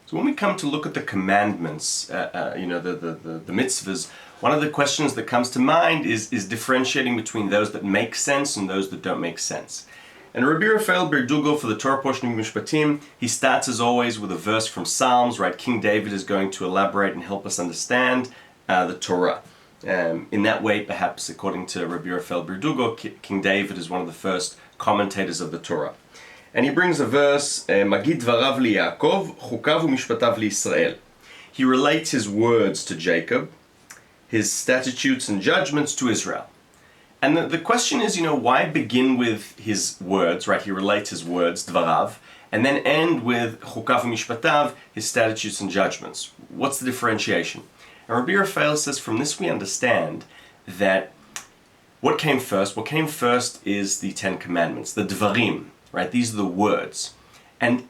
So when we come to look at the commandments, the mitzvahs, one of the questions that comes to mind is differentiating between those that make sense and those that don't make sense. And Rabbi Raphael Birdugo, for the Torah portion of Mishpatim, he starts as always with a verse from Psalms, right? King David is going to elaborate and help us understand the Torah. In that way, perhaps, according to Rabbi Raphael Birdugo, King David is one of the first commentators of the Torah. And he brings a verse, Magid dvarav liYaakov, chukav u'mishpatav liYisrael. He relates his words to Jacob, his statutes and judgments to Israel. And the question is, why begin with his words, right? He relates his words, dvarav, and then end with chukav u'mishpatav, his statutes and judgments. What's the differentiation? And Rabbi Raphael says, from this we understand that what came first? What came first is the Ten Commandments, the dvarim, right? These are the words. And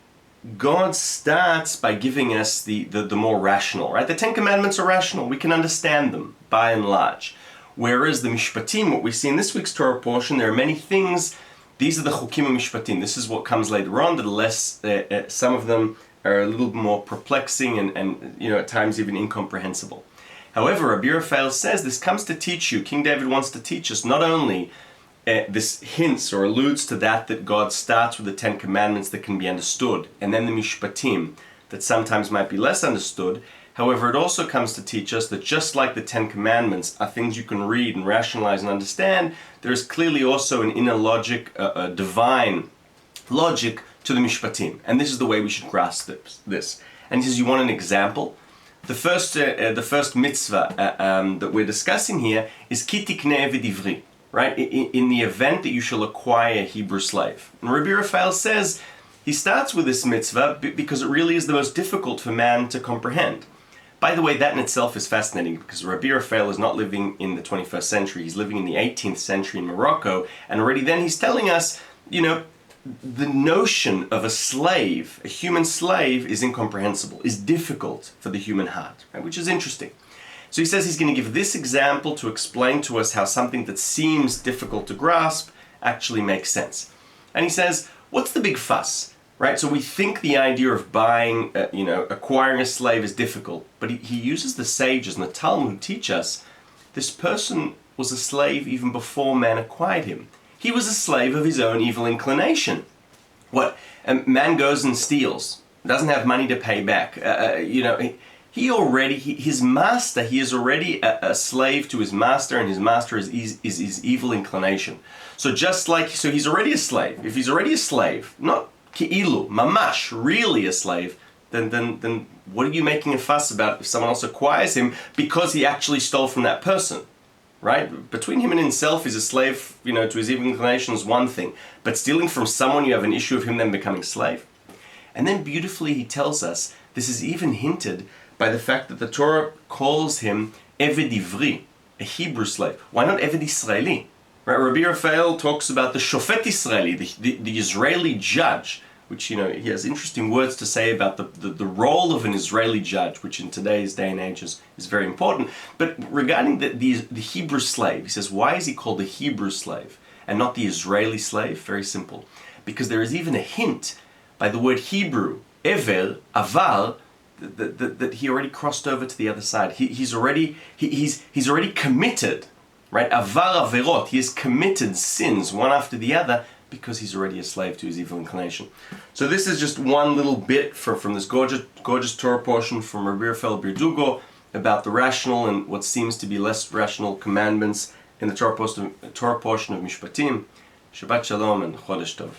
God starts by giving us the more rational, right? The Ten Commandments are rational. We can understand them, by and large. Whereas the Mishpatim, what we see in this week's Torah portion, there are many things. These are the Chukim and Mishpatim. This is what comes later on, that are less, some of them are a little more perplexing and at times even incomprehensible. However, Rabbi Raphael says this comes to teach you, King David wants to teach us not only this hints or alludes to that God starts with the Ten Commandments that can be understood, and then the Mishpatim that sometimes might be less understood. However, it also comes to teach us that just like the Ten Commandments are things you can read and rationalize and understand, there is clearly also an inner logic, a divine logic to the Mishpatim. And this is the way we should grasp this. And he says, you want an example? The first mitzvah that we're discussing here is Ki tikneh v'divri, right? In the event that you shall acquire a Hebrew slave. And Rabbi Raphael says, he starts with this mitzvah because it really is the most difficult for man to comprehend. By the way, that in itself is fascinating because Rabbi Raphael is not living in the 21st century, he's living in the 18th century in Morocco, and already then he's telling us, the notion of a slave, a human slave, is incomprehensible, is difficult for the human heart, right? Which is interesting. So he says he's going to give this example to explain to us how something that seems difficult to grasp actually makes sense. And he says, what's the big fuss? Right? So we think the idea of buying, acquiring a slave is difficult, but he uses the sages and the Talmud who teach us this person was a slave even before man acquired him. He was a slave of his own evil inclination. What? A man goes and steals, doesn't have money to pay back. His master, he is already a slave to his master, and his master is his evil inclination. So he's already a slave. If he's already a slave, not ki'ilu, mamash, really a slave, then what are you making a fuss about if someone else acquires him because he actually stole from that person? Right? Between him and himself, he's a slave, to his evil inclination is one thing. But stealing from someone, you have an issue of him then becoming slave. And then beautifully he tells us, this is even hinted by the fact that the Torah calls him Eved Ivri, a Hebrew slave. Why not Eved Israeli? Right? Rabbi Raphael talks about the Shofet Israeli, the Israeli judge, which, he has interesting words to say about the role of an Israeli judge, which in today's day and age is very important. But regarding the Hebrew slave, he says, why is he called the Hebrew slave and not the Israeli slave? Very simple. Because there is even a hint by the word Hebrew, Ever, Avar, that he already crossed over to the other side. He's already committed, right? Avar Averot, he has committed sins one after the other, because he's already a slave to his evil inclination. So this is just one little bit from this gorgeous Torah portion from Rabbi Raphael Birdugo about the rational and what seems to be less rational commandments in the Torah portion of Mishpatim. Shabbat Shalom and Chodesh Tov.